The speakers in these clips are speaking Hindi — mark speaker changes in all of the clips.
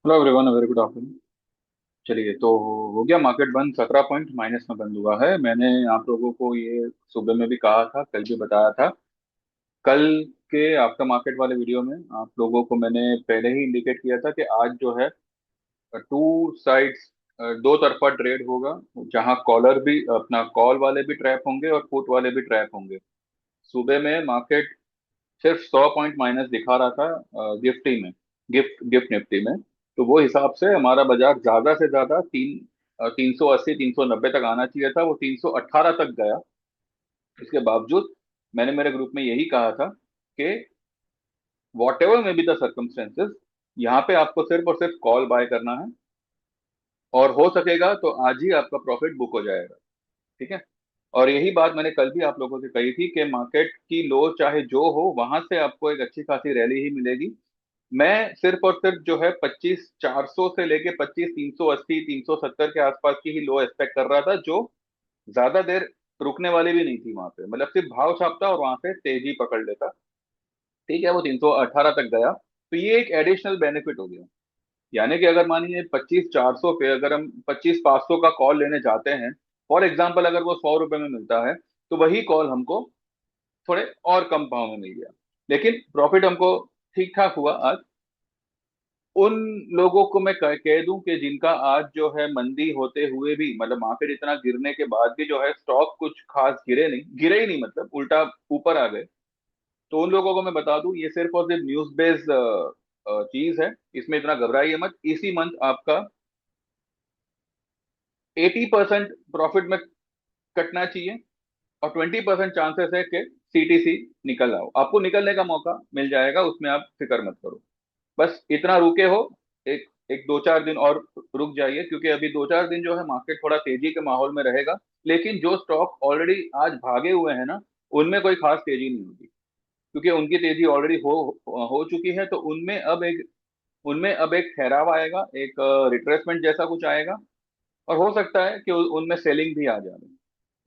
Speaker 1: Hello everyone, very good afternoon. चलिए, तो हो गया मार्केट बंद। 17 पॉइंट माइनस में बंद हुआ है। मैंने आप लोगों को ये सुबह में भी कहा था, कल भी बताया था। कल के आफ्टर मार्केट वाले वीडियो में आप लोगों को मैंने पहले ही इंडिकेट किया था कि आज जो है टू साइड्स, दो तरफा ट्रेड होगा। जहां कॉलर भी अपना कॉल वाले भी ट्रैप होंगे और पुट वाले भी ट्रैप होंगे। सुबह में मार्केट सिर्फ 100 पॉइंट माइनस दिखा रहा था निफ्टी में, गिफ्ट गिफ्ट निफ्टी में। तो वो हिसाब से हमारा बाजार ज्यादा से ज्यादा 380 390 तक आना चाहिए था। वो 318 तक गया। इसके बावजूद मैंने मेरे ग्रुप में यही कहा था कि what ever may be the circumstances, यहाँ पे आपको सिर्फ और सिर्फ कॉल बाय करना है, और हो सकेगा तो आज ही आपका प्रॉफिट बुक हो जाएगा। ठीक है। और यही बात मैंने कल भी आप लोगों से कही थी कि मार्केट की लो चाहे जो हो, वहां से आपको एक अच्छी खासी रैली ही मिलेगी। मैं सिर्फ और सिर्फ जो है 25,400 से लेके 25,380 370 के आसपास की ही लो एक्सपेक्ट कर रहा था, जो ज्यादा देर रुकने वाली भी नहीं थी वहां पे। मतलब सिर्फ भाव छापता और वहां से तेजी पकड़ लेता। ठीक है, वो 318 तक गया, तो ये एक एडिशनल बेनिफिट हो गया। यानी कि अगर मानिए 25,400 पे अगर हम 25,500 का कॉल लेने जाते हैं, फॉर एग्जाम्पल, अगर वो 100 रुपए में मिलता है, तो वही कॉल हमको थोड़े और कम भाव में मिल गया। लेकिन प्रॉफिट हमको ठीक ठाक हुआ आज। उन लोगों को मैं कह दूं कि जिनका आज जो है मंदी होते हुए भी, मतलब मार्केट इतना गिरने के बाद भी जो है स्टॉक कुछ खास गिरे ही नहीं, मतलब उल्टा ऊपर आ गए। तो उन लोगों को मैं बता दूं, ये सिर्फ और सिर्फ न्यूज बेस्ड चीज है। इसमें इतना घबराइए मत। इसी मंथ आपका 80% प्रॉफिट में कटना चाहिए, और 20% चांसेस है कि सीटीसी निकल आओ। आपको निकलने का मौका मिल जाएगा, उसमें आप फिक्र मत करो। बस इतना रुके हो, एक एक 2-4 दिन और रुक जाइए, क्योंकि अभी 2-4 दिन जो है मार्केट थोड़ा तेजी के माहौल में रहेगा। लेकिन जो स्टॉक ऑलरेडी आज भागे हुए हैं ना, उनमें कोई खास तेजी नहीं होगी, क्योंकि उनकी तेजी ऑलरेडी हो चुकी है। तो उनमें अब एक ठहराव आएगा, एक रिट्रेसमेंट जैसा कुछ आएगा। और हो सकता है कि उनमें सेलिंग भी आ जाए।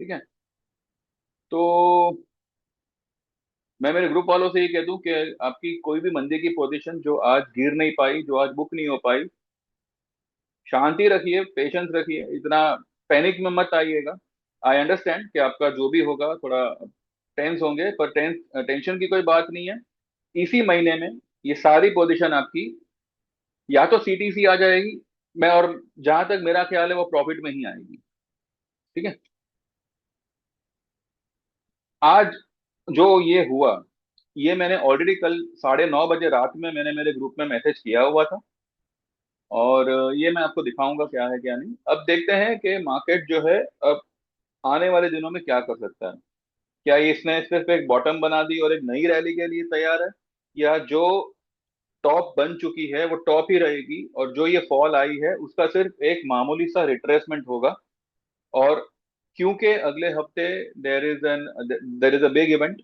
Speaker 1: ठीक है। तो मैं मेरे ग्रुप वालों से ये कह दूं कि आपकी कोई भी मंदी की पोजीशन जो आज गिर नहीं पाई, जो आज बुक नहीं हो पाई, शांति रखिए, पेशेंस रखिए, इतना पैनिक में मत आइएगा। आई अंडरस्टैंड कि आपका जो भी होगा थोड़ा टेंस होंगे, पर टेंशन की कोई बात नहीं है। इसी महीने में ये सारी पोजीशन आपकी या तो सीटीसी आ जाएगी, मैं और जहां तक मेरा ख्याल है वो प्रॉफिट में ही आएगी। ठीक है। आज जो ये हुआ, ये मैंने ऑलरेडी कल 9:30 बजे रात में मैंने मेरे ग्रुप में मैसेज किया हुआ था। और ये मैं आपको दिखाऊंगा क्या है क्या नहीं। अब देखते हैं कि मार्केट जो है अब आने वाले दिनों में क्या कर सकता है। क्या ये इसने सिर्फ एक बॉटम बना दी और एक नई रैली के लिए तैयार है, या जो टॉप बन चुकी है वो टॉप ही रहेगी, और जो ये फॉल आई है उसका सिर्फ एक मामूली सा रिट्रेसमेंट होगा। और क्योंकि अगले हफ्ते there is a big event,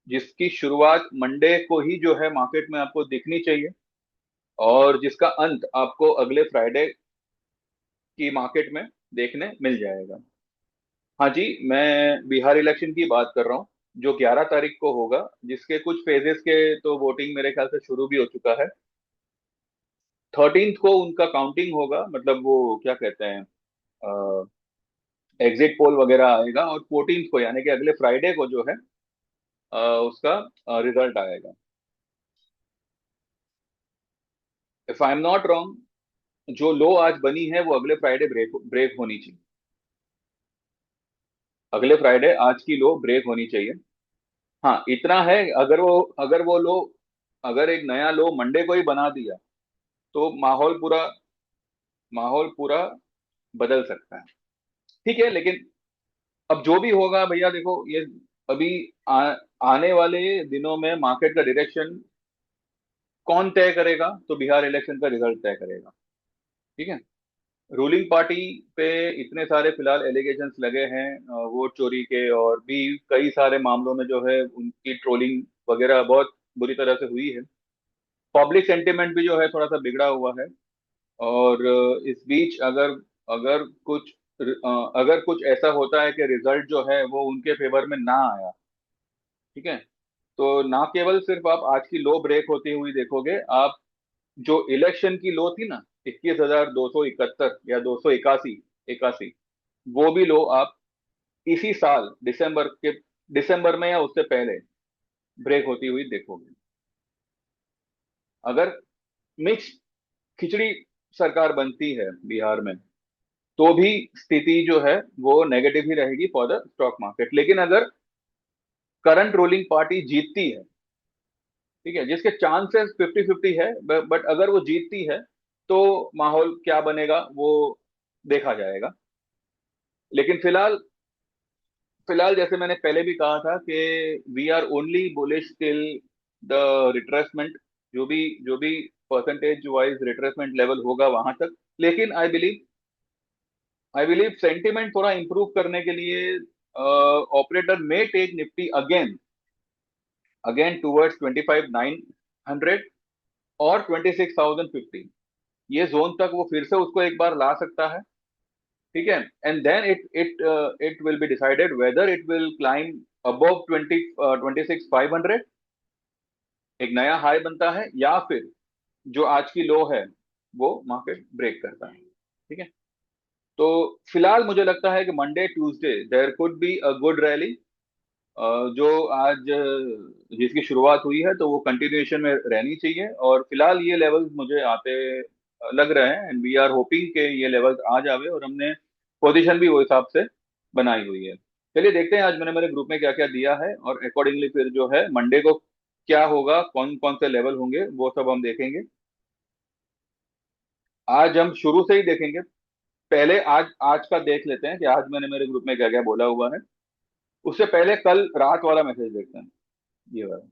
Speaker 1: जिसकी शुरुआत मंडे को ही जो है मार्केट में आपको दिखनी चाहिए, और जिसका अंत आपको अगले फ्राइडे की मार्केट में देखने मिल जाएगा। हाँ जी, मैं बिहार इलेक्शन की बात कर रहा हूँ, जो 11 तारीख को होगा, जिसके कुछ फेजेस के तो वोटिंग मेरे ख्याल से शुरू भी हो चुका है। 13th को उनका काउंटिंग होगा, मतलब वो क्या कहते हैं, एग्जिट पोल वगैरह आएगा, और 14th को यानी कि अगले फ्राइडे को जो है उसका रिजल्ट आएगा। If I am not wrong, जो लो आज बनी है वो अगले फ्राइडे ब्रेक ब्रेक होनी चाहिए। अगले फ्राइडे आज की लो ब्रेक होनी चाहिए। हाँ, इतना है, अगर वो लो, अगर एक नया लो मंडे को ही बना दिया, तो माहौल पूरा बदल सकता है। ठीक है। लेकिन अब जो भी होगा भैया, देखो ये अभी आने वाले दिनों में मार्केट का डायरेक्शन कौन तय करेगा, तो बिहार इलेक्शन का रिजल्ट तय करेगा। ठीक है। रूलिंग पार्टी पे इतने सारे फिलहाल एलिगेशंस लगे हैं वोट चोरी के, और भी कई सारे मामलों में जो है उनकी ट्रोलिंग वगैरह बहुत बुरी तरह से हुई है। पब्लिक सेंटिमेंट भी जो है थोड़ा सा बिगड़ा हुआ है। और इस बीच अगर अगर कुछ अगर कुछ ऐसा होता है कि रिजल्ट जो है वो उनके फेवर में ना आया, ठीक है, तो ना केवल सिर्फ आप आज की लो ब्रेक होती हुई देखोगे, आप जो इलेक्शन की लो थी ना, 21,271 या 281, 81, वो भी लो आप इसी साल दिसंबर में या उससे पहले ब्रेक होती हुई देखोगे। अगर मिक्स खिचड़ी सरकार बनती है बिहार में, तो भी स्थिति जो है वो नेगेटिव ही रहेगी फॉर द स्टॉक मार्केट। लेकिन अगर करंट रूलिंग पार्टी जीतती है, ठीक है, जिसके चांसेस 50-50 है, बट अगर वो जीतती है तो माहौल क्या बनेगा वो देखा जाएगा। लेकिन फिलहाल फिलहाल जैसे मैंने पहले भी कहा था कि we are only bullish till the retracement, जो भी परसेंटेज वाइज रिट्रेसमेंट लेवल होगा वहां तक। लेकिन आई बिलीव सेंटिमेंट थोड़ा इंप्रूव करने के लिए operator may take Nifty again again towards 25,900 और 26,050, ये जोन तक वो फिर से उसको एक बार ला सकता है। ठीक है, and then it will be decided whether it will climb above 26,500, एक नया हाई बनता है, या फिर जो आज की लो है वो मार्केट ब्रेक करता है। ठीक है, तो फिलहाल मुझे लगता है कि Monday Tuesday there could be a good rally, जो आज जिसकी शुरुआत हुई है तो वो कंटिन्यूएशन में रहनी चाहिए। और फिलहाल ये लेवल्स मुझे आते लग रहे हैं, एंड वी आर होपिंग के ये लेवल्स आ जावे, और हमने पोजीशन भी वो हिसाब से बनाई हुई है। चलिए देखते हैं आज मैंने मेरे ग्रुप में क्या क्या दिया है, और अकॉर्डिंगली फिर जो है मंडे को क्या होगा, कौन कौन से लेवल होंगे, वो सब हम देखेंगे। आज हम शुरू से ही देखेंगे। पहले आज आज का देख लेते हैं कि आज मैंने मेरे ग्रुप में क्या क्या बोला हुआ है। उससे पहले कल रात वाला मैसेज देखते हैं, ये वाला।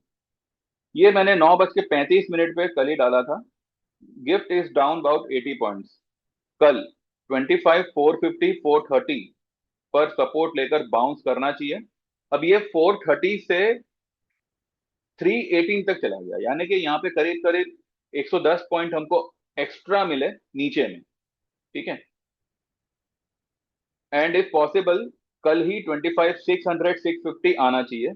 Speaker 1: ये मैंने 9:35 पे कल ही डाला था। Gift is down about 80 points. कल 25,450, 430 पर सपोर्ट लेकर बाउंस करना चाहिए। अब ये 430 से 318 तक चला गया, यानी कि यहाँ पे करीब करीब 110 पॉइंट हमको एक्स्ट्रा मिले नीचे में। ठीक है, एंड इफ पॉसिबल कल ही 25,600, 650 आना चाहिए।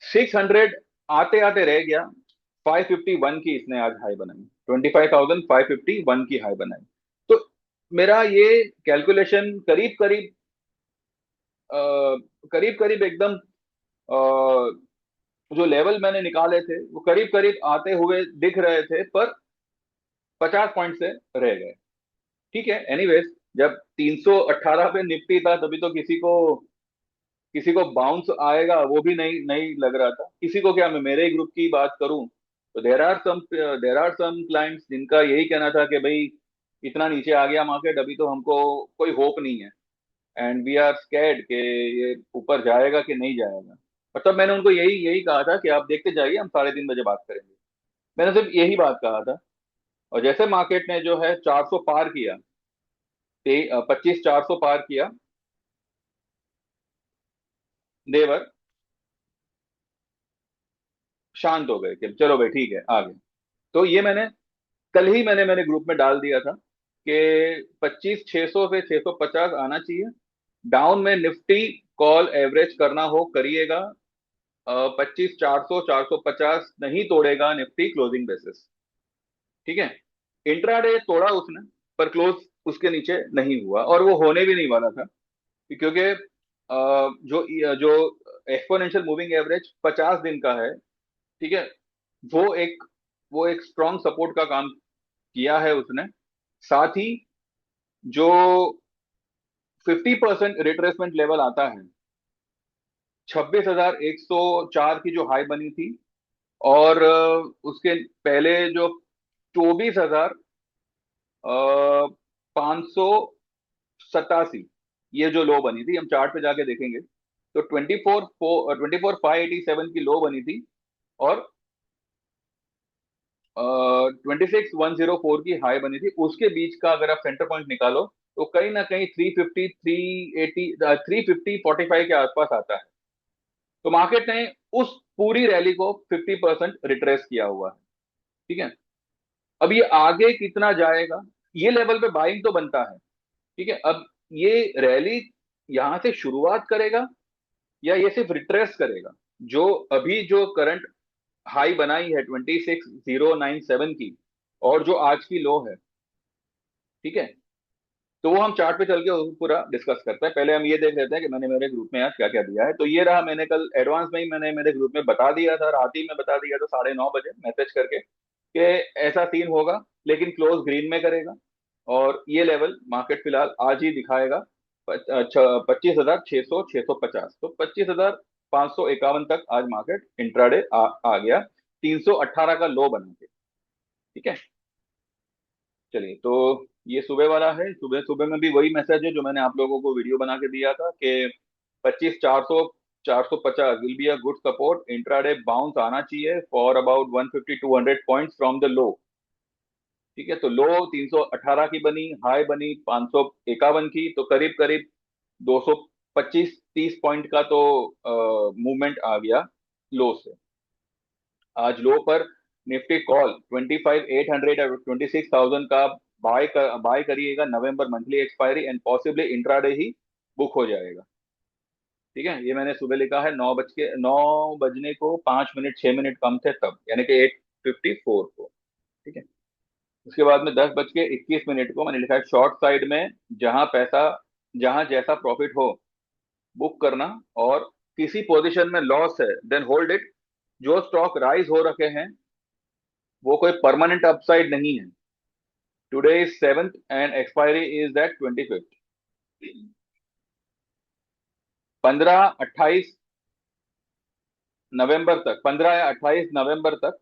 Speaker 1: 600 आते आते रह गया। 551 की इसने आज हाई बनाई, 25,551 की हाई बनाई। तो मेरा ये कैलकुलेशन करीब करीब एकदम, जो लेवल मैंने निकाले थे वो करीब करीब आते हुए दिख रहे थे, पर 50 पॉइंट से रह गए। ठीक है, एनीवेज, जब 318 पे निफ्टी था तभी तो किसी को बाउंस आएगा वो भी नहीं नहीं लग रहा था किसी को। क्या मैं मेरे ही ग्रुप की बात करूं, तो देर आर सम क्लाइंट्स जिनका यही कहना था कि भाई इतना नीचे आ गया मार्केट, अभी तो हमको कोई होप नहीं है, एंड वी आर स्कैर्ड कि ये ऊपर जाएगा कि नहीं जाएगा। और तब मैंने उनको यही यही कहा था कि आप देखते जाइए, हम 3:30 बजे बात करेंगे। मैंने सिर्फ यही बात कहा था। और जैसे मार्केट ने जो है 400 पार किया, 25,400 पार किया, देवर शांत हो गए कि चलो भाई ठीक है आ गए। तो ये मैंने मेरे ग्रुप में डाल दिया था कि 25,600 से 650 आना चाहिए। डाउन में निफ्टी कॉल एवरेज करना हो करिएगा। 25,400, 450 नहीं तोड़ेगा निफ्टी क्लोजिंग बेसिस। ठीक है, इंट्राडे तोड़ा उसने, पर क्लोज उसके नीचे नहीं हुआ, और वो होने भी नहीं वाला था, क्योंकि जो एक्सपोनेंशियल मूविंग एवरेज 50 दिन का है, ठीक है, वो एक वो एक स्ट्रॉन्ग सपोर्ट का काम किया है उसने। साथ ही जो 50% रिट्रेसमेंट लेवल आता है, 26,104 की जो हाई बनी थी, और उसके पहले जो 24,587, ये जो लो बनी थी, हम चार्ट पे जाके देखेंगे तो 24,587 की लो बनी थी, और 26,104 की हाई बनी थी। उसके बीच का अगर आप सेंटर पॉइंट निकालो तो कहीं ना कहीं 350, 380, 350, 45 के आसपास आता है। तो मार्केट ने उस पूरी रैली को 50% रिट्रेस किया हुआ है। ठीक है, अब ये आगे कितना जाएगा, ये लेवल पे बाइंग तो बनता है। ठीक है, अब ये रैली यहां से शुरुआत करेगा या ये सिर्फ रिट्रेस करेगा। जो अभी जो करंट हाई बनाई है 26,097 की, और जो आज की लो है, ठीक है, तो वो हम चार्ट पे चल के उसको पूरा डिस्कस करते हैं। पहले हम ये देख लेते हैं कि मैंने मेरे ग्रुप में आज क्या क्या दिया है। तो ये रहा, मैंने कल एडवांस में ही मैंने मेरे ग्रुप में बता दिया था, रात ही में बता दिया था 9:30 बजे मैसेज करके कि ऐसा सीन होगा, लेकिन क्लोज ग्रीन में करेगा। और ये लेवल मार्केट फिलहाल आज ही दिखाएगा, 25,600 650। तो 25,551 तक आज मार्केट इंट्राडे आ गया, 318 का लो बना के। ठीक है, चलिए। तो ये सुबह वाला है। सुबह सुबह में भी वही मैसेज है जो मैंने आप लोगों को वीडियो बना के दिया था कि 25,400 450 will be a good support, intraday bounce आना चाहिए for about 150 200 points from the low. ठीक है, तो लो 318 की बनी, हाई बनी 551 की, तो करीब करीब 225 30 पॉइंट का तो मूवमेंट आ गया लो से। आज लो पर निफ्टी कॉल 25,800 और 26,000 का बाय करिएगा, November monthly expiry and possibly intraday ही बुक हो जाएगा। ठीक है, ये मैंने सुबह लिखा है 9 बजने को 5 मिनट 6 मिनट कम थे तब, यानी कि 8:54 को। ठीक है, उसके बाद में 10:21 को मैंने लिखा है शॉर्ट साइड में जहां पैसा, जहां जैसा प्रॉफिट हो बुक करना, और किसी पोजीशन में लॉस है देन होल्ड इट। जो स्टॉक राइज हो रखे हैं वो कोई परमानेंट अपसाइड नहीं है। Today is 7th and expiry is that 25th। 15 या 28 नवंबर तक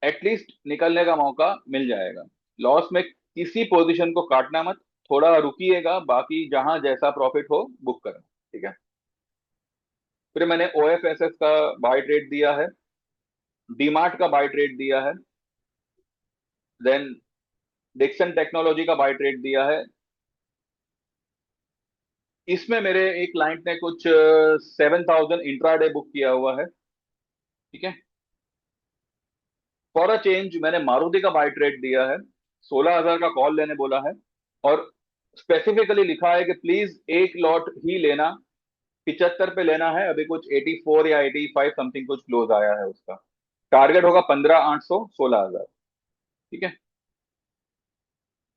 Speaker 1: एटलीस्ट निकलने का मौका मिल जाएगा। लॉस में किसी पोजीशन को काटना मत, थोड़ा रुकिएगा, बाकी जहां जैसा प्रॉफिट हो बुक करना। ठीक है, फिर मैंने ओएफएसएस का बाय ट्रेड दिया है, डीमार्ट का बाय ट्रेड दिया है, देन डिक्सन टेक्नोलॉजी का बाय ट्रेड दिया है। इसमें मेरे एक क्लाइंट ने कुछ 7,000 इंट्राडे बुक किया हुआ है। ठीक है, फॉर अ चेंज मैंने मारुति का बाय ट्रेड दिया है, 16,000 का कॉल लेने बोला है, और स्पेसिफिकली लिखा है कि प्लीज एक लॉट ही लेना, 75 पे लेना है। अभी कुछ 84 या 85 समथिंग कुछ क्लोज आया है उसका। टारगेट होगा 15,800 16,000। ठीक है,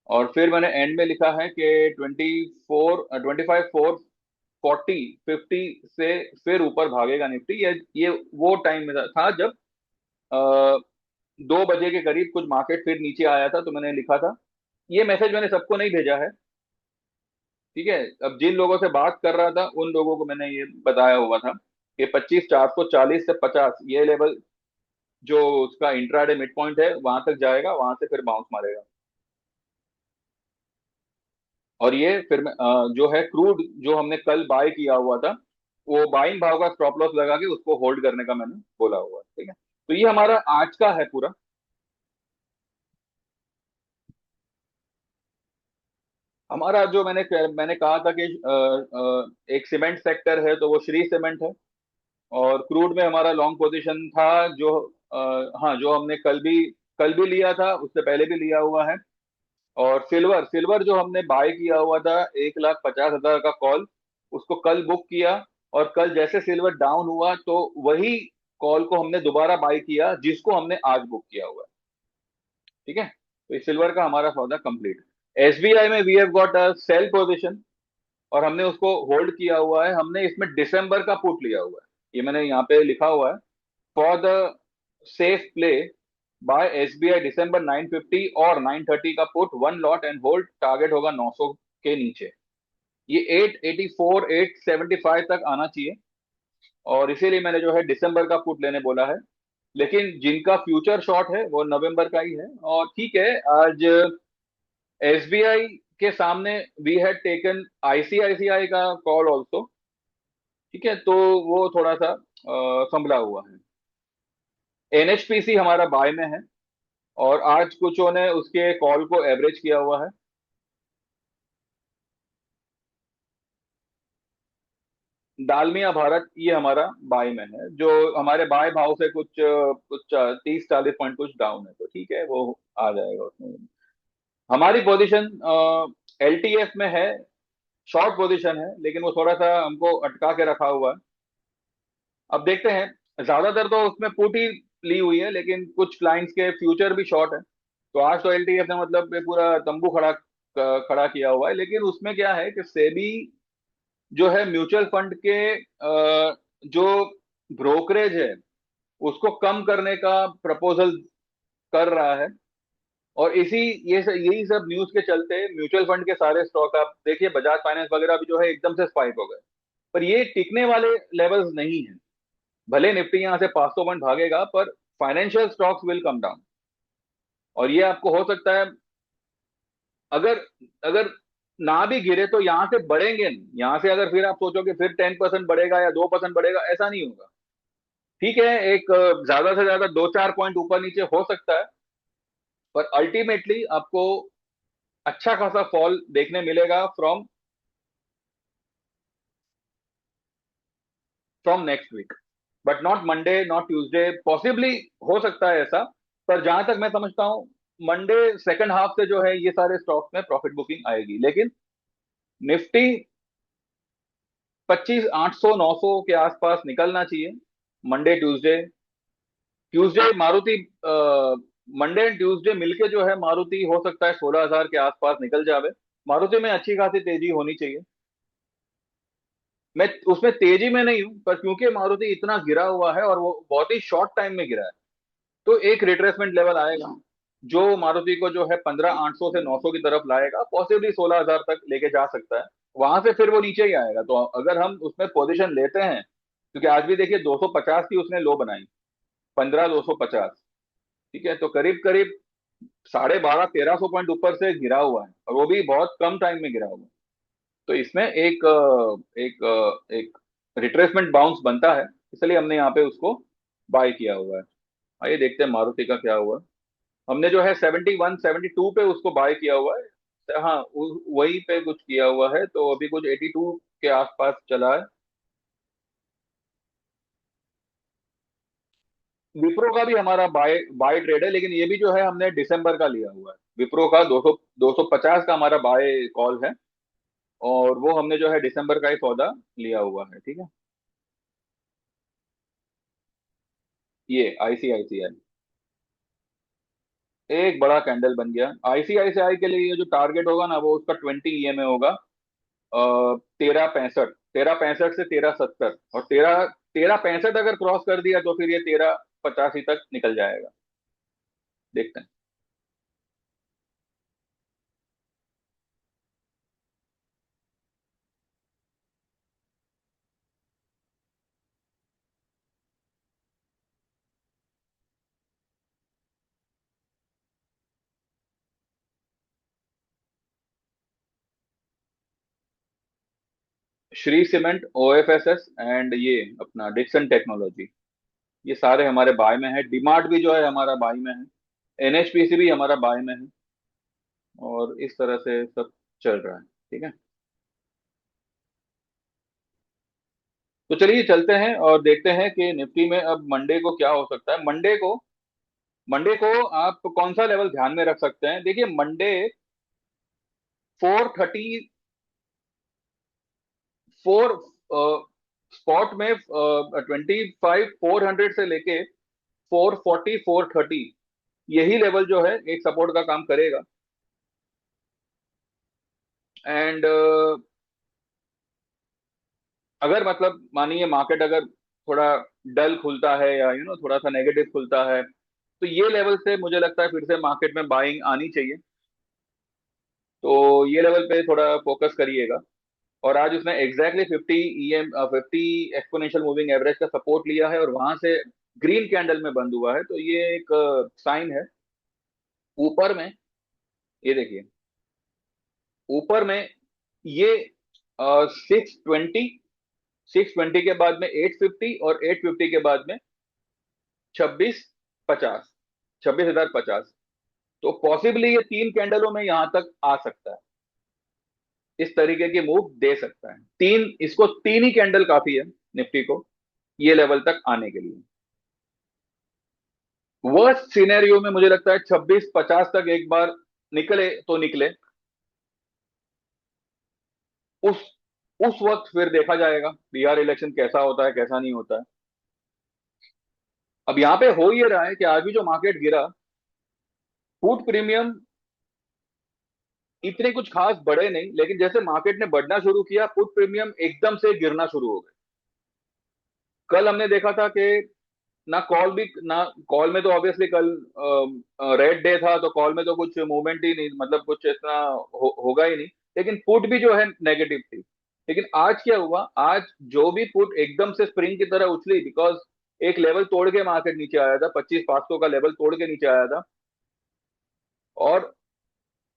Speaker 1: और फिर मैंने एंड में लिखा है कि 25 4 40 50 से फिर ऊपर भागेगा निफ्टी। ये वो टाइम में था जब 2 बजे के करीब कुछ मार्केट फिर नीचे आया था, तो मैंने लिखा था। ये मैसेज मैंने सबको नहीं भेजा है। ठीक है, अब जिन लोगों से बात कर रहा था उन लोगों को मैंने ये बताया हुआ था कि 25,440 से 50 ये लेवल जो उसका इंट्राडे मिड पॉइंट है वहां तक जाएगा, वहां से फिर बाउंस मारेगा। और ये फिर जो है क्रूड जो हमने कल बाय किया हुआ था, वो बाइंग भाव का स्टॉप लॉस लगा के उसको होल्ड करने का मैंने बोला हुआ है। ठीक है, तो ये हमारा आज का है पूरा। हमारा जो मैंने कहा था कि एक सीमेंट सेक्टर है तो वो श्री सीमेंट है। और क्रूड में हमारा लॉन्ग पोजीशन था जो हाँ, जो हमने कल भी लिया था, उससे पहले भी लिया हुआ है। और सिल्वर सिल्वर जो हमने बाय किया हुआ था 1,50,000 का कॉल, उसको कल बुक किया। और कल जैसे सिल्वर डाउन हुआ तो वही कॉल को हमने दोबारा बाय किया जिसको हमने आज बुक किया हुआ है। ठीक है, तो इस सिल्वर का हमारा सौदा कंप्लीट। एसबीआई में we have got a sell position, और हमने उसको होल्ड किया हुआ है। हमने इसमें दिसंबर का पुट लिया हुआ है, ये मैंने यहाँ पे लिखा हुआ है, for the safe play buy SBI December 950 और 930 का put, one lot and hold, target होगा 900 के नीचे। ये 884 875 तक आना चाहिए, और इसीलिए मैंने जो है दिसंबर का पुट लेने बोला है। लेकिन जिनका फ्यूचर शॉर्ट है वो नवंबर का ही है। और ठीक है, आज एसबीआई के सामने वी हैड टेकन आईसीआईसीआई का कॉल ऑल्सो। ठीक है, तो वो थोड़ा सा संभला हुआ है। एनएचपीसी हमारा बाय में है, और आज कुछों ने उसके कॉल को एवरेज किया हुआ है। डालमिया भारत ये हमारा बाय में है, जो हमारे बाय भाव से कुछ 30 40 पॉइंट कुछ डाउन है, तो ठीक है वो आ जाएगा उसमें। हमारी पोजीशन एलटीएफ में है, शॉर्ट पोजीशन है, लेकिन वो थोड़ा सा हमको अटका के रखा हुआ है। अब देखते हैं, ज्यादातर तो उसमें पुट ही ली हुई है, लेकिन कुछ क्लाइंट्स के फ्यूचर भी शॉर्ट है। तो आज तो एलटीएफ ने मतलब ये पूरा तंबू खड़ा खड़ा किया हुआ है, लेकिन उसमें क्या है कि सेबी जो है म्यूचुअल फंड के जो ब्रोकरेज है उसको कम करने का प्रपोजल कर रहा है। और यही सब न्यूज के चलते म्यूचुअल फंड के सारे स्टॉक आप देखिए, बजाज फाइनेंस वगैरह भी जो है एकदम से स्पाइक हो गए। पर ये टिकने वाले लेवल्स नहीं है। भले निफ्टी यहां से 500 पॉइंट भागेगा, पर financial stocks will come down. और ये आपको हो सकता है, अगर अगर ना भी गिरे तो यहां से बढ़ेंगे नहीं। यहां से अगर फिर आप सोचो कि फिर 10% बढ़ेगा या 2% बढ़ेगा, ऐसा नहीं होगा। ठीक है, एक ज्यादा से ज्यादा 2-4 पॉइंट ऊपर नीचे हो सकता है, पर अल्टीमेटली आपको अच्छा खासा फॉल देखने मिलेगा from from next week. But not Monday, not Tuesday, possibly हो सकता है ऐसा। पर जहां तक मैं समझता हूं, मंडे सेकंड हाफ से जो है ये सारे स्टॉक्स में प्रॉफिट बुकिंग आएगी। लेकिन निफ्टी 25,800-900 के आसपास निकलना चाहिए Monday Tuesday. Tuesday Maruti, Monday and Tuesday मिलके जो है मारुति हो सकता है 16,000 के आसपास निकल जावे। मारुति में अच्छी खासी तेजी होनी चाहिए। मैं उसमें तेजी में नहीं हूं, पर क्योंकि मारुति इतना गिरा हुआ है और वो बहुत ही शॉर्ट टाइम में गिरा है, तो एक रिट्रेसमेंट लेवल आएगा जो मारुति को जो है 15,800 से 900 की तरफ लाएगा, पॉसिबली 16,000 तक लेके जा सकता है। वहां से फिर वो नीचे ही आएगा। तो अगर हम उसमें पोजीशन लेते हैं, क्योंकि आज भी देखिए 250 की उसने लो बनाई, 15,250। ठीक है, तो करीब करीब 12,500-1,300 पॉइंट ऊपर से गिरा हुआ है, और वो भी बहुत कम टाइम में गिरा हुआ है। तो इसमें एक रिट्रेसमेंट बाउंस बनता है, इसलिए हमने यहाँ पे उसको बाय किया हुआ है। आइए देखते हैं मारुति का क्या हुआ। हमने जो है 71-72 पे उसको बाय किया हुआ है। हाँ, वही पे कुछ किया हुआ है, तो अभी कुछ 82 के आसपास चला है। विप्रो का भी हमारा बाय बाय ट्रेड है, लेकिन ये भी जो है हमने दिसंबर का लिया हुआ है। विप्रो का 250 का हमारा बाय कॉल है, और वो हमने जो है दिसंबर का ही सौदा लिया हुआ है। ठीक है, ये आईसीआईसीआई एक बड़ा कैंडल बन गया। आईसीआईसीआई के लिए ये जो टारगेट होगा ना, वो उसका 20 EMA होगा। 1365, 1365 से 1370, और 1365 अगर क्रॉस कर दिया तो फिर ये 1385 तक निकल जाएगा। देखते हैं। श्री सीमेंट, ओएफएसएस एंड ये अपना डिक्सन टेक्नोलॉजी, ये सारे हमारे बाय में है। डीमार्ट भी जो है हमारा बाय में है। एनएचपीसी भी हमारा बाय में है। और इस तरह से सब चल रहा है। ठीक है, तो चलिए चलते हैं और देखते हैं कि निफ्टी में अब मंडे को क्या हो सकता है। मंडे को आप कौन सा लेवल ध्यान में रख सकते हैं? देखिए, मंडे 430, फोर स्पॉट में 25,400 से लेके 440-430, यही लेवल जो है एक सपोर्ट का काम करेगा। एंड अगर मतलब मानिए मार्केट अगर थोड़ा डल खुलता है, या थोड़ा सा नेगेटिव खुलता है, तो ये लेवल से मुझे लगता है फिर से मार्केट में बाइंग आनी चाहिए। तो ये लेवल पे थोड़ा फोकस करिएगा। और आज उसने एग्जैक्टली 50 एक्सपोनेंशियल मूविंग एवरेज का सपोर्ट लिया है, और वहां से ग्रीन कैंडल में बंद हुआ है, तो ये एक साइन है। ऊपर में ये देखिए, ऊपर में ये 620, 620 के बाद में 850, और 850 के बाद में 2650, 26,050। तो पॉसिबली ये तीन कैंडलों में यहां तक आ सकता है। इस तरीके की मूव दे सकता है। इसको तीन ही कैंडल काफी है निफ्टी को ये लेवल तक आने के लिए। वर्स्ट सिनेरियो में मुझे लगता है 2650 तक एक बार निकले तो निकले। उस उस वक्त फिर देखा जाएगा बिहार इलेक्शन कैसा होता है, कैसा नहीं होता है। अब यहाँ पे हो ये रहा है कि आज भी जो मार्केट गिरा, पुट प्रीमियम इतने कुछ खास बढ़े नहीं, लेकिन जैसे मार्केट ने बढ़ना शुरू किया पुट प्रीमियम एकदम से गिरना शुरू हो गए। कल हमने देखा था कि ना कॉल भी ना, कॉल में तो ऑब्वियसली कल रेड डे था, तो कॉल में तो कुछ मूवमेंट ही नहीं, मतलब कुछ इतना होगा ही नहीं। लेकिन पुट भी जो है नेगेटिव थी। लेकिन आज क्या हुआ, आज जो भी पुट एकदम से स्प्रिंग की तरह उछली, बिकॉज एक लेवल तोड़ के मार्केट नीचे आया था, 25,500 का लेवल तोड़ के नीचे आया था। और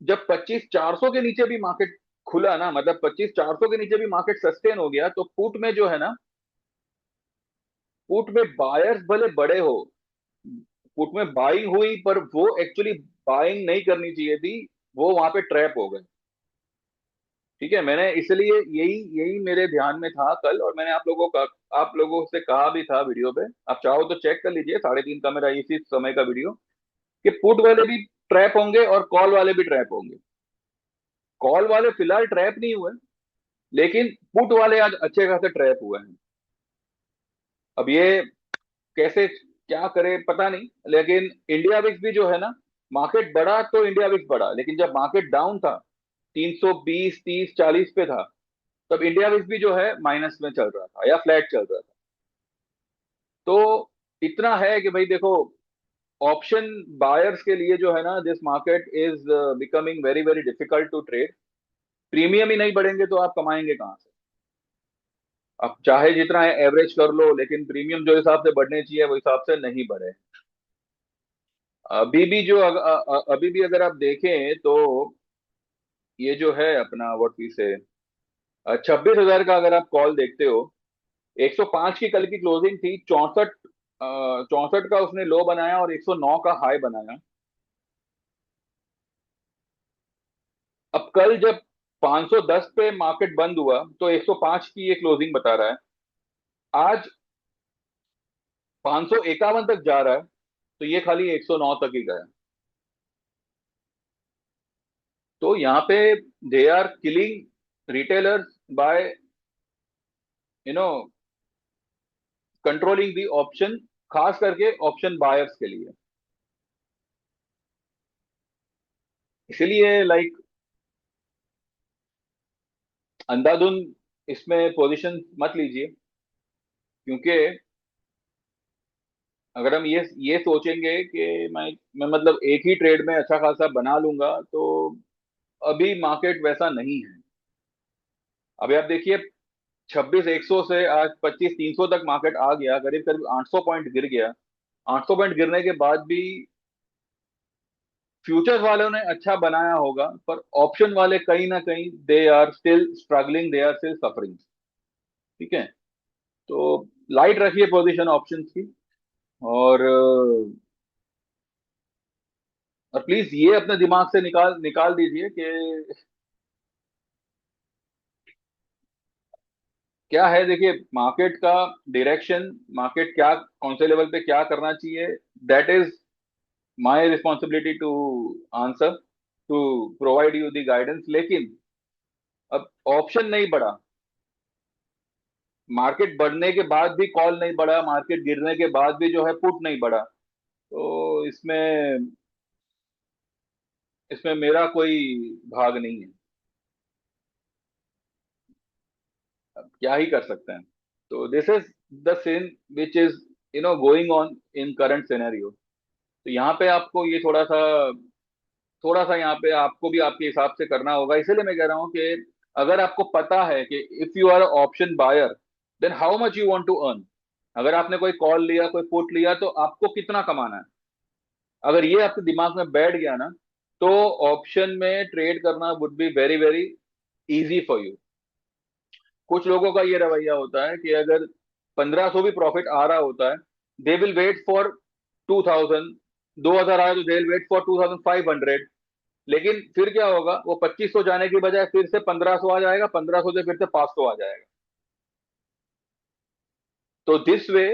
Speaker 1: जब 25,400 के नीचे भी मार्केट खुला ना, मतलब 25,400 के नीचे भी मार्केट सस्टेन हो गया, तो पुट में जो है ना, पुट में बायर्स भले बड़े हो, पुट में बाइंग हुई, पर वो एक्चुअली बाइंग नहीं करनी चाहिए थी, वो वहां पे ट्रैप हो गए। ठीक है, मैंने इसलिए यही यही मेरे ध्यान में था कल, और मैंने आप लोगों से कहा भी था वीडियो पे, आप चाहो तो चेक कर लीजिए, 3:30 का मेरा इसी समय का वीडियो, कि पुट वाले भी ट्रैप होंगे और कॉल वाले भी ट्रैप होंगे। कॉल वाले फिलहाल ट्रैप नहीं हुए, लेकिन पुट वाले आज अच्छे खासे ट्रैप हुए हैं। अब ये कैसे क्या करे पता नहीं, लेकिन इंडिया विक्स भी जो है ना, मार्केट बढ़ा तो इंडिया विक्स बढ़ा, लेकिन जब मार्केट डाउन था, 320 30 40 पे था, तब इंडिया विक्स भी जो है माइनस में चल रहा था या फ्लैट चल रहा था। तो इतना है कि भाई देखो, ऑप्शन बायर्स के लिए जो है ना, this market is becoming very very difficult to trade. Premium ही नहीं बढ़ेंगे तो आप कमाएंगे कहाँ से? आप चाहे जितना है एवरेज कर लो, लेकिन प्रीमियम जो हिसाब से बढ़ने चाहिए वो हिसाब से नहीं बढ़े। अभी भी अभी भी अगर आप देखें तो ये जो है अपना व्हाट वी से 26,000 का अगर आप कॉल देखते हो, 105 की कल की क्लोजिंग थी, 64 का उसने लो बनाया और 109 का हाई बनाया। अब कल जब 510 पे मार्केट बंद हुआ तो 105 की ये क्लोजिंग बता रहा है। आज 551 तक जा रहा है, तो ये खाली 109 तक ही गया। तो यहाँ पे they are killing retailers by you know controlling the option, खास करके ऑप्शन बायर्स के लिए। इसलिए लाइक अंधाधुंध इसमें पोजीशन मत लीजिए, क्योंकि अगर हम ये सोचेंगे कि मैं मतलब एक ही ट्रेड में अच्छा खासा बना लूंगा, तो अभी मार्केट वैसा नहीं है। अभी आप देखिए, 26,100 से आज 25,300 तक मार्केट आ गया, करीब करीब 800 पॉइंट गिर गया। 800 पॉइंट गिरने के बाद भी फ्यूचर्स वालों ने अच्छा बनाया होगा, पर ऑप्शन वाले कहीं ना कहीं they are still struggling, they are still suffering. ठीक है, तो लाइट रखिए पोजीशन ऑप्शंस की। और और प्लीज ये अपने दिमाग से निकाल निकाल दीजिए कि क्या है। देखिए, मार्केट का डायरेक्शन, मार्केट क्या कौन से लेवल पे क्या करना चाहिए, that is my responsibility to answer, to provide you the guidance. लेकिन अब ऑप्शन नहीं बढ़ा, मार्केट बढ़ने के बाद भी कॉल नहीं बढ़ा, मार्केट गिरने के बाद भी जो है पुट नहीं बढ़ा, तो इसमें इसमें मेरा कोई भाग नहीं है। अब क्या ही कर सकते हैं। तो this is the scene which is going on in current scenario. तो यहाँ पे आपको ये थोड़ा सा यहाँ पे आपको भी आपके हिसाब से करना होगा। इसीलिए मैं कह रहा हूँ कि अगर आपको पता है कि if you are option buyer, then how much you want to earn. अगर आपने कोई कॉल लिया, कोई पुट लिया, तो आपको कितना कमाना है, अगर ये आपके दिमाग में बैठ गया ना, तो ऑप्शन में ट्रेड करना would be very very easy for you. कुछ लोगों का ये रवैया होता है कि अगर 1,500 भी प्रॉफिट आ रहा होता है, दे विल वेट फॉर 2,000, 2,000 आए तो दे विल वेट फॉर 2,500। लेकिन फिर क्या होगा, वो 2,500 जाने की बजाय फिर से 1,500 आ जाएगा, 1,500 से फिर से 500 आ जाएगा। तो दिस वे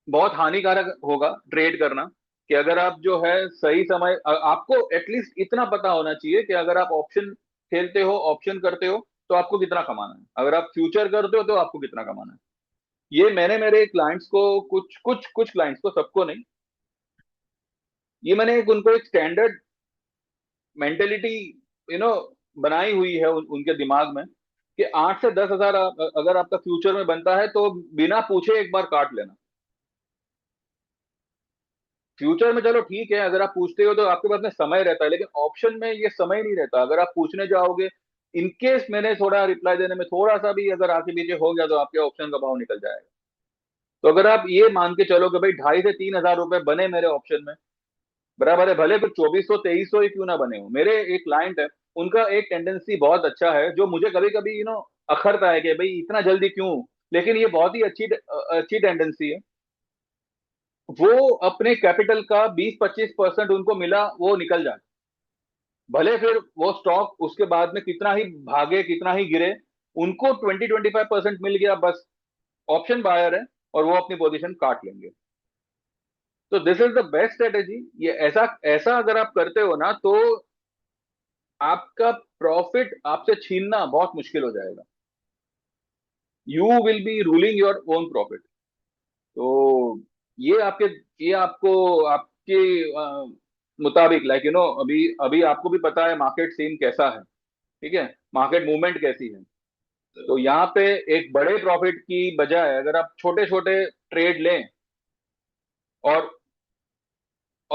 Speaker 1: बहुत हानिकारक होगा ट्रेड करना। कि अगर आप जो है सही समय आपको एटलीस्ट इतना पता होना चाहिए कि अगर आप ऑप्शन खेलते हो, ऑप्शन करते हो, तो आपको कितना कमाना है, अगर आप फ्यूचर करते हो तो आपको कितना कमाना है। ये मैंने मेरे क्लाइंट्स को, कुछ कुछ कुछ क्लाइंट्स को, सबको नहीं, ये मैंने एक उनको एक स्टैंडर्ड मेंटेलिटी यू नो बनाई हुई है उनके दिमाग में, कि 8 से 10 हजार अगर आपका फ्यूचर में बनता है तो बिना पूछे एक बार काट लेना। फ्यूचर में चलो ठीक है, अगर आप पूछते हो तो आपके पास में समय रहता है, लेकिन ऑप्शन में ये समय नहीं रहता। अगर आप पूछने जाओगे, इनकेस मैंने थोड़ा रिप्लाई देने में थोड़ा सा भी अगर आगे पीछे हो गया, तो आपके ऑप्शन का भाव निकल जाएगा। तो अगर आप ये मान के चलो कि भाई 2,500 से 3,000 रुपए बने मेरे ऑप्शन में, बराबर है, भले फिर 2,400 2,300 ही क्यों ना बने हो। मेरे एक क्लाइंट है, उनका एक टेंडेंसी बहुत अच्छा है, जो मुझे कभी कभी अखरता है कि भाई इतना जल्दी क्यों, लेकिन ये बहुत ही अच्छी अच्छी टेंडेंसी है। वो अपने कैपिटल का 20-25% उनको मिला, वो निकल जाए, भले फिर वो स्टॉक उसके बाद में कितना ही भागे कितना ही गिरे, उनको 20-25% मिल गया बस। ऑप्शन बायर है, और वो अपनी पोजीशन काट लेंगे। तो this is the best strategy. ये ऐसा ऐसा अगर आप करते हो ना, तो आपका प्रॉफिट आपसे छीनना बहुत मुश्किल हो जाएगा। You will be ruling your own profit. तो ये आपके ये आपको आपके मुताबिक, लाइक अभी अभी आपको भी पता है मार्केट सीन कैसा है, ठीक है, मार्केट मूवमेंट कैसी है। तो यहाँ पे एक बड़े प्रॉफिट की बजाय अगर आप छोटे छोटे ट्रेड लें, और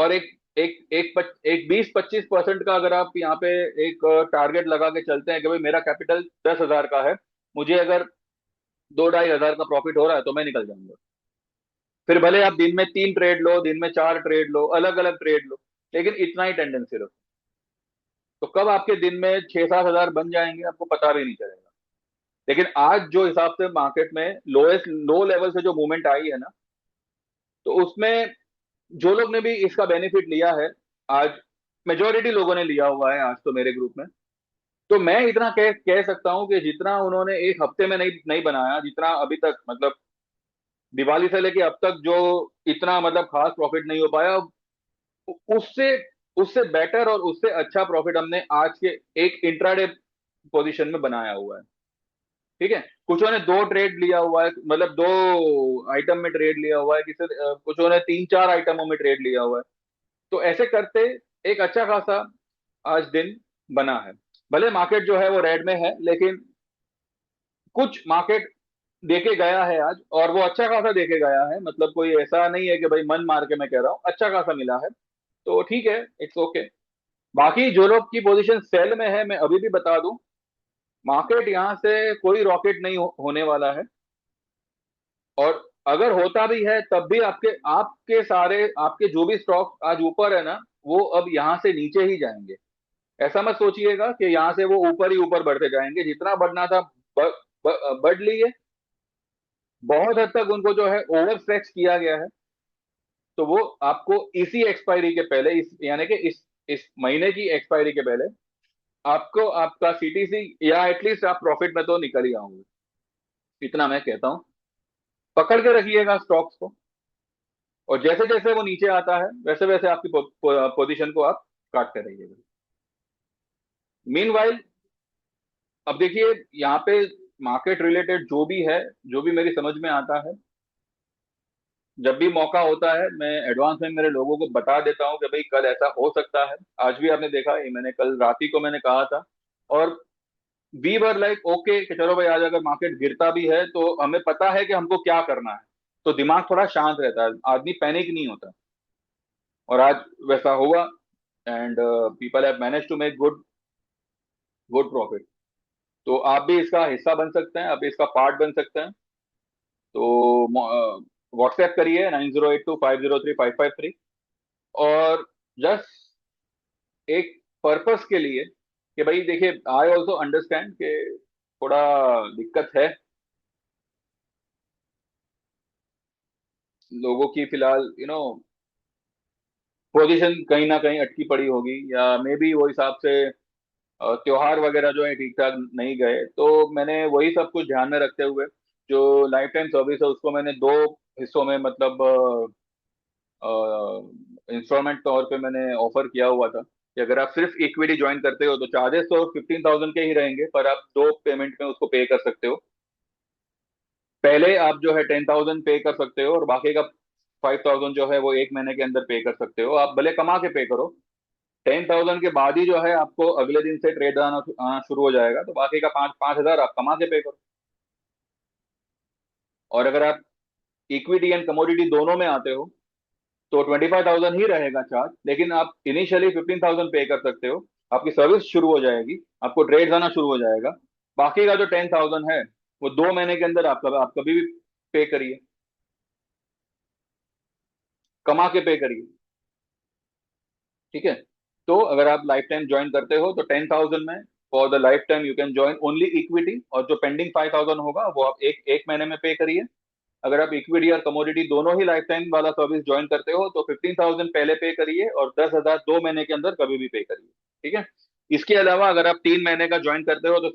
Speaker 1: एक एक 20-25% का अगर आप यहाँ पे एक टारगेट लगा के चलते हैं कि भाई मेरा कैपिटल 10,000 का है, मुझे अगर 2-2,500 का प्रॉफिट हो रहा है तो मैं निकल जाऊंगा। फिर भले आप दिन में 3 ट्रेड लो, दिन में 4 ट्रेड लो, अलग अलग ट्रेड लो, लेकिन इतना ही टेंडेंसी रखो। तो कब आपके दिन में 6-7 हजार बन जाएंगे आपको पता भी नहीं चलेगा। लेकिन आज जो हिसाब से मार्केट में लोएस्ट लो लेवल से जो मूवमेंट आई है ना, तो उसमें जो लोग ने भी इसका बेनिफिट लिया है आज, मेजोरिटी लोगों ने लिया हुआ है आज तो मेरे ग्रुप में। तो मैं इतना कह सकता हूं कि जितना उन्होंने एक हफ्ते में नहीं नहीं बनाया, जितना अभी तक मतलब दिवाली से लेके अब तक जो इतना मतलब खास प्रॉफिट नहीं हो पाया, उससे उससे बेटर और उससे अच्छा प्रॉफिट हमने आज के एक इंट्राडे पोजीशन में बनाया हुआ है। ठीक है, कुछों ने 2 ट्रेड लिया हुआ है, मतलब 2 आइटम में ट्रेड लिया हुआ है, कुछों ने 3-4 आइटमों में ट्रेड लिया हुआ है। तो ऐसे करते एक अच्छा खासा आज दिन बना है। भले मार्केट जो है वो रेड में है, लेकिन कुछ मार्केट देके गया है आज, और वो अच्छा खासा देके गया है, मतलब कोई ऐसा नहीं है कि भाई मन मार के मैं कह रहा हूँ, अच्छा खासा मिला है। तो ठीक है, इट्स ओके। बाकी जो लोग की पोजीशन सेल में है, मैं अभी भी बता दूं, मार्केट यहाँ से कोई रॉकेट नहीं होने वाला है। और अगर होता भी है तब भी आपके आपके सारे आपके जो भी स्टॉक आज ऊपर है ना, वो अब यहाँ से नीचे ही जाएंगे। ऐसा मत सोचिएगा कि यहाँ से वो ऊपर ही ऊपर बढ़ते जाएंगे। जितना बढ़ना था बढ़ लिए। बहुत हद तक उनको जो है ओवर स्ट्रेच किया गया है। तो वो आपको इसी एक्सपायरी के पहले, इस यानी कि इस महीने की एक्सपायरी के पहले, आपको आपका सीटीसी या एटलीस्ट आप प्रॉफिट में तो निकल ही आओगे। इतना मैं कहता हूँ। पकड़ के रखिएगा स्टॉक्स को, और जैसे जैसे वो नीचे आता है वैसे वैसे आपकी पोजीशन को आप काटते रहिएगा। मीनवाइल, अब देखिए यहाँ पे मार्केट रिलेटेड जो भी है, जो भी मेरी समझ में आता है, जब भी मौका होता है मैं एडवांस में मेरे लोगों को बता देता हूँ कि भाई कल ऐसा हो सकता है। आज भी आपने देखा, ये मैंने कल रात ही को मैंने कहा था। और वी वर लाइक ओके कि चलो भाई, आज अगर मार्केट गिरता भी है तो हमें पता है कि हमको क्या करना है। तो दिमाग थोड़ा शांत रहता है, आदमी पैनिक नहीं होता। और आज वैसा हुआ, and people have manage to make good good profit. तो आप भी इसका हिस्सा बन सकते हैं, आप भी इसका पार्ट बन सकते हैं। तो व्हाट्सएप करिए 9082503553। और जस्ट एक पर्पस के लिए कि भाई देखिए, आई ऑल्सो अंडरस्टैंड कि थोड़ा दिक्कत है लोगों की फिलहाल, पोजीशन कहीं ना कहीं अटकी पड़ी होगी, या मे बी वो हिसाब से त्योहार वगैरह जो है ठीक ठाक नहीं गए। तो मैंने वही सब कुछ ध्यान में रखते हुए जो लाइफ टाइम सर्विस है उसको मैंने 2 हिस्सों में, मतलब इंस्टॉलमेंट तौर पे मैंने ऑफर किया हुआ था कि अगर आप सिर्फ इक्विटी ज्वाइन करते हो तो चार्जेस तो 15,000 के ही रहेंगे, पर आप 2 पेमेंट में उसको पे कर सकते हो। पहले आप जो है 10,000 पे कर सकते हो, और बाकी का 5,000 जो है वो एक महीने के अंदर पे कर सकते हो। आप भले कमा के पे करो, 10,000 के बाद ही जो है आपको अगले दिन से ट्रेड आना आना शुरू हो जाएगा, तो बाकी का 5,000 आप कमा के पे करो। और अगर आप इक्विटी एंड कमोडिटी दोनों में आते हो तो 25,000 ही रहेगा चार्ज, लेकिन आप इनिशियली 15,000 पे कर सकते हो। आपकी सर्विस शुरू हो जाएगी, आपको ट्रेड आना शुरू हो जाएगा। बाकी का जो 10,000 है वो 2 महीने के अंदर आप कभी भी पे करिए, कमा के पे करिए। ठीक है। तो अगर आप लाइफ टाइम ज्वाइन करते हो तो 10,000 में for the life time you can join only equity, और जो पेंडिंग 5,000 होगा वो आप एक एक महीने में पे करिए। अगर आप इक्विटी और कमोडिटी दोनों ही लाइफ टाइम वाला सर्विस ज्वाइन करते हो तो 15,000 पहले पे करिए और 10,000 2 महीने के अंदर कभी भी पे करिए। ठीक है। इसके अलावा अगर आप 3 महीने का ज्वाइन करते हो तो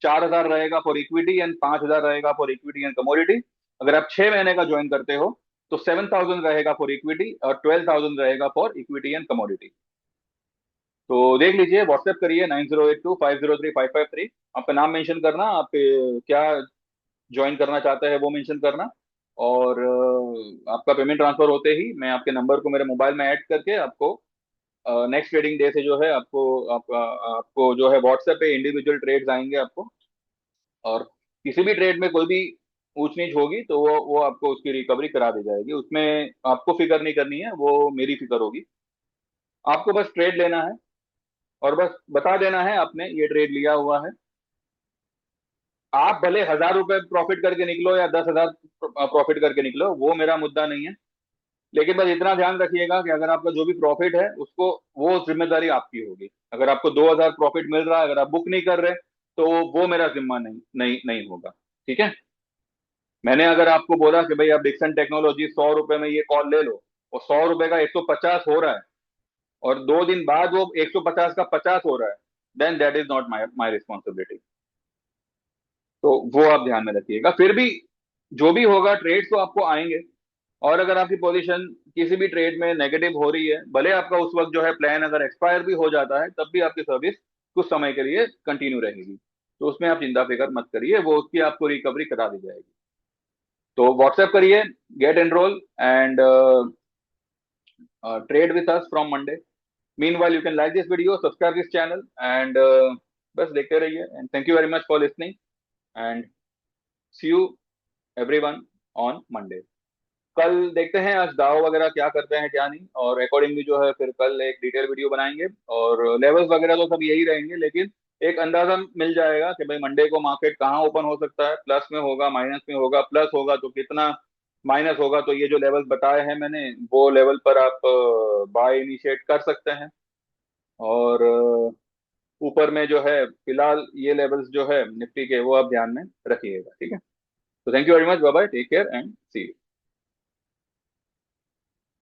Speaker 1: 4,000 रहेगा फॉर इक्विटी एंड 5,000 रहेगा फॉर इक्विटी एंड कमोडिटी। अगर आप 6 महीने का ज्वाइन करते हो तो 7,000 रहेगा फॉर इक्विटी और 12,000 रहेगा फॉर इक्विटी एंड कमोडिटी। तो देख लीजिए, व्हाट्सएप करिए 9082503553। आपका नाम मेंशन करना, आप क्या ज्वाइन करना चाहते हैं वो मेंशन करना, और आपका पेमेंट ट्रांसफर होते ही मैं आपके नंबर को मेरे मोबाइल में ऐड करके आपको नेक्स्ट ट्रेडिंग डे से जो है आपको जो है व्हाट्सएप पे इंडिविजुअल ट्रेड्स आएंगे आपको। और किसी भी ट्रेड में कोई भी ऊंच नीच होगी तो वो आपको उसकी रिकवरी करा दी जाएगी, उसमें आपको फिक्र नहीं करनी है, वो मेरी फिक्र होगी। आपको बस ट्रेड लेना है और बस बता देना है आपने ये ट्रेड लिया हुआ है। आप भले 1,000 रुपए प्रॉफिट करके निकलो या 10,000 प्रॉफिट करके निकलो, वो मेरा मुद्दा नहीं है। लेकिन बस इतना ध्यान रखिएगा कि अगर आपका जो भी प्रॉफिट है उसको, वो जिम्मेदारी आपकी होगी। अगर आपको 2,000 प्रॉफिट मिल रहा है, अगर आप बुक नहीं कर रहे तो वो मेरा जिम्मा नहीं नहीं नहीं होगा। ठीक है। मैंने अगर आपको बोला कि भाई आप डिक्सन टेक्नोलॉजी 100 रुपए में ये कॉल ले लो, और 100 रुपए का 150 हो रहा है, और 2 दिन बाद वो 150 का 50 हो रहा है, then that is not my my responsibility. तो वो आप ध्यान में रखिएगा। फिर भी जो भी होगा ट्रेड तो आपको आएंगे। और अगर आपकी पोजीशन किसी भी ट्रेड में नेगेटिव हो रही है, भले आपका उस वक्त जो है प्लान अगर एक्सपायर भी हो जाता है, तब भी आपकी सर्विस कुछ समय के लिए कंटिन्यू रहेगी। तो उसमें आप चिंता फिक्र मत करिए, वो उसकी आपको रिकवरी करा दी जाएगी। तो व्हाट्सएप करिए, get enroll and trade with us from Monday. Meanwhile, you can like this video, subscribe this channel, and बस देखते रहिए। And thank you very much for listening. And see you everyone on Monday. कल देखते हैं आज दाव वगैरह क्या करते हैं क्या नहीं, और अकॉर्डिंगली जो है फिर कल एक डिटेल वीडियो बनाएंगे। और लेवल्स वगैरह तो सब यही रहेंगे, लेकिन एक अंदाजा मिल जाएगा कि भाई मंडे को मार्केट कहाँ ओपन हो सकता है, प्लस में होगा, माइनस में होगा, प्लस होगा तो कितना, माइनस होगा तो ये जो लेवल्स बताए हैं मैंने वो लेवल पर आप बाय इनिशिएट कर सकते हैं। और ऊपर में जो है फिलहाल ये लेवल्स जो है निफ्टी के वो आप ध्यान में रखिएगा। ठीक है। तो thank you very much, bye bye, take care and see you.